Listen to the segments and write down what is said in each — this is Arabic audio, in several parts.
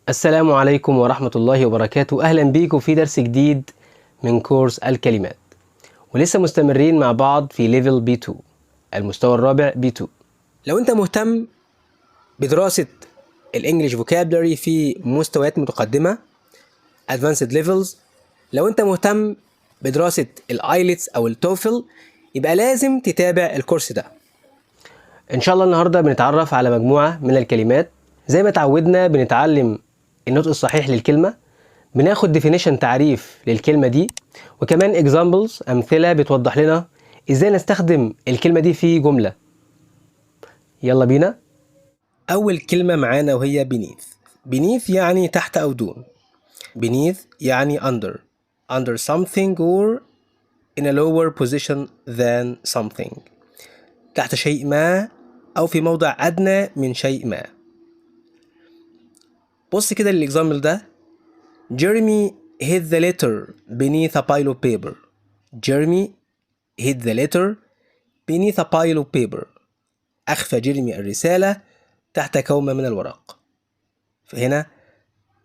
السلام عليكم ورحمة الله وبركاته. أهلا بيكم في درس جديد من كورس الكلمات، ولسه مستمرين مع بعض في ليفل B2، المستوى الرابع B2. لو أنت مهتم بدراسة الإنجليش فوكابلري في مستويات متقدمة Advanced Levels، لو أنت مهتم بدراسة الآيلتس أو التوفل، يبقى لازم تتابع الكورس ده. إن شاء الله النهاردة بنتعرف على مجموعة من الكلمات. زي ما تعودنا بنتعلم النطق الصحيح للكلمة، بناخد definition تعريف للكلمة دي، وكمان examples أمثلة بتوضح لنا إزاي نستخدم الكلمة دي في جملة. يلا بينا. أول كلمة معانا وهي beneath يعني تحت أو دون. beneath يعني under something or in a lower position than something، تحت شيء ما أو في موضع أدنى من شيء ما. بص كده للإكزامبل ده. Jeremy hid the letter beneath a pile of paper. Jeremy hid the letter beneath a pile of paper. أخفى جيرمي الرسالة تحت كومة من الورق. فهنا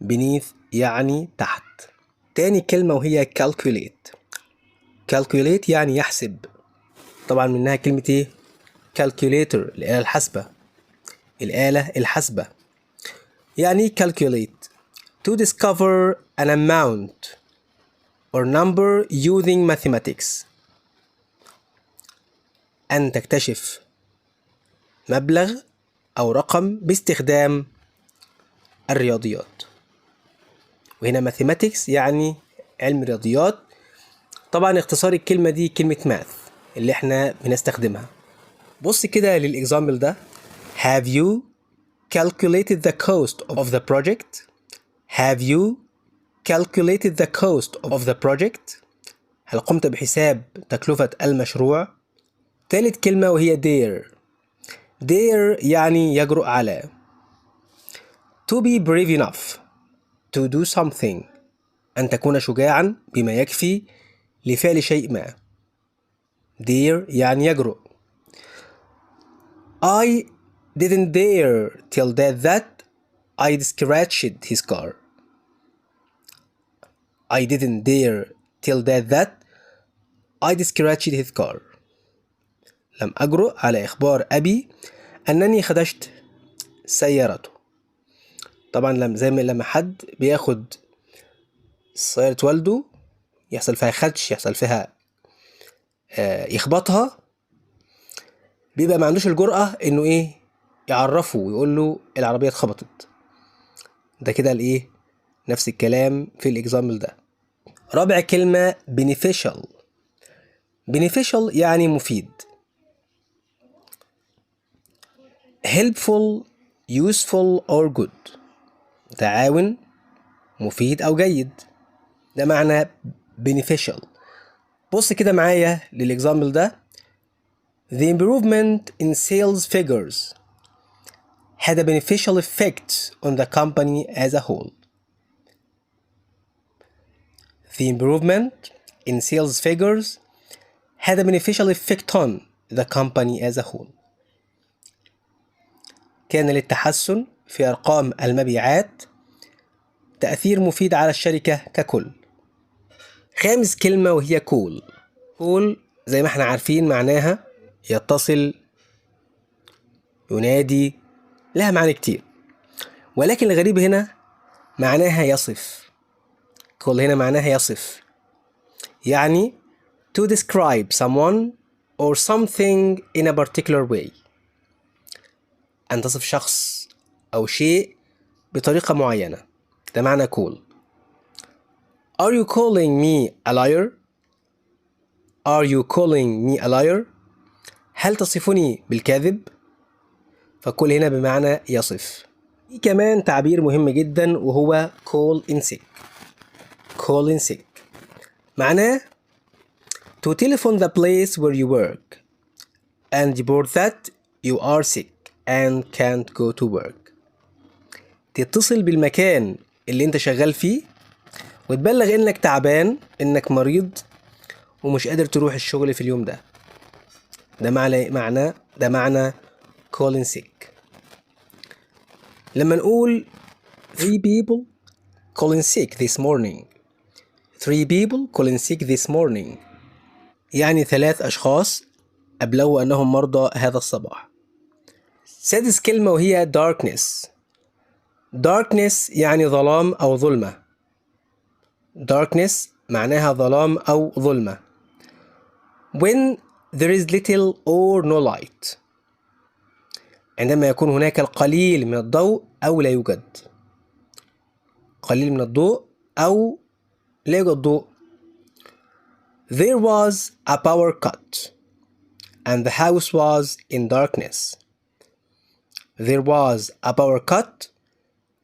beneath يعني تحت. تاني كلمة وهي calculate. calculate يعني يحسب. طبعا منها كلمة ايه؟ calculator، الآلة الحاسبة. الآلة الحاسبة. يعني calculate to discover an amount or number using mathematics. أن تكتشف مبلغ أو رقم باستخدام الرياضيات. وهنا mathematics يعني علم الرياضيات. طبعا اختصار الكلمة دي كلمة math اللي احنا بنستخدمها. بص كده للإكزامبل ده. Have you calculated the cost of the project? Have you calculated the cost of the project? هل قمت بحساب تكلفة المشروع؟ ثالث كلمة وهي dare يعني يجرؤ على. To be brave enough to do something، أن تكون شجاعا بما يكفي لفعل شيء ما. dare يعني يجرؤ. I didn't dare tell Dad that I'd scratched his car. I didn't dare tell Dad that I'd scratched his car. لم أجرؤ على إخبار أبي أنني خدشت سيارته. طبعا زي ما لما حد بياخد سيارة والده يحصل فيها خدش، يحصل فيها يخبطها، بيبقى ما عندوش الجرأة انه ايه يعرفه ويقول له العربية اتخبطت. ده كده الايه نفس الكلام في الاكزامبل ده. رابع كلمة beneficial. beneficial يعني مفيد. helpful useful or good، تعاون مفيد او جيد. ده معنى beneficial. بص كده معايا للاكزامبل ده. The improvement in sales figures had a beneficial effect on the company as a whole. The improvement in sales figures had a beneficial effect on the company as a whole. كان للتحسن في أرقام المبيعات تأثير مفيد على الشركة ككل. خامس كلمة وهي cool. cool زي ما احنا عارفين معناها يتصل، ينادي، لها معاني كتير، ولكن الغريب هنا معناها يصف. cool هنا معناها يصف، يعني to describe someone or something in a particular way. أن تصف شخص أو شيء بطريقة معينة. ده معنى cool. Are you calling me a liar? Are you calling me a liar? هل تصفني بالكاذب؟ فكل هنا بمعنى يصف. في كمان تعبير مهم جدا وهو call in sick. call in sick معناه to telephone the place where you work and report that you are sick and can't go to work. تتصل بالمكان اللي انت شغال فيه وتبلغ انك تعبان، انك مريض ومش قادر تروح الشغل في اليوم ده. ده معنى call in sick. لما نقول Three people calling sick this morning. Three people calling sick this morning. يعني 3 أشخاص أبلغوا أنهم مرضى هذا الصباح. سادس كلمة وهي darkness. darkness يعني ظلام أو ظلمة. darkness معناها ظلام أو ظلمة. when there is little or no light. عندما يكون هناك القليل من الضوء أو لا يوجد. قليل من الضوء أو لا يوجد ضوء. There was a power cut and the house was in darkness. There was a power cut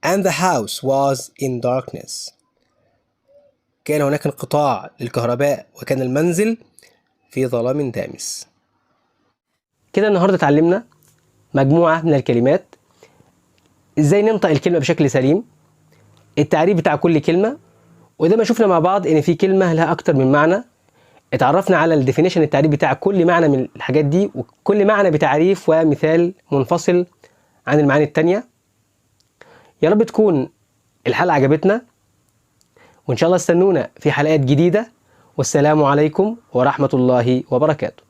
and the house was in darkness. كان هناك انقطاع للكهرباء وكان المنزل في ظلام دامس. كده النهاردة اتعلمنا مجموعة من الكلمات، ازاي ننطق الكلمة بشكل سليم، التعريف بتاع كل كلمة، وده ما شفنا مع بعض ان في كلمة لها اكتر من معنى. اتعرفنا على الديفينيشن، التعريف بتاع كل معنى من الحاجات دي، وكل معنى بتعريف ومثال منفصل عن المعاني التانية. يا رب تكون الحلقة عجبتنا، وإن شاء الله استنونا في حلقات جديدة، والسلام عليكم ورحمة الله وبركاته.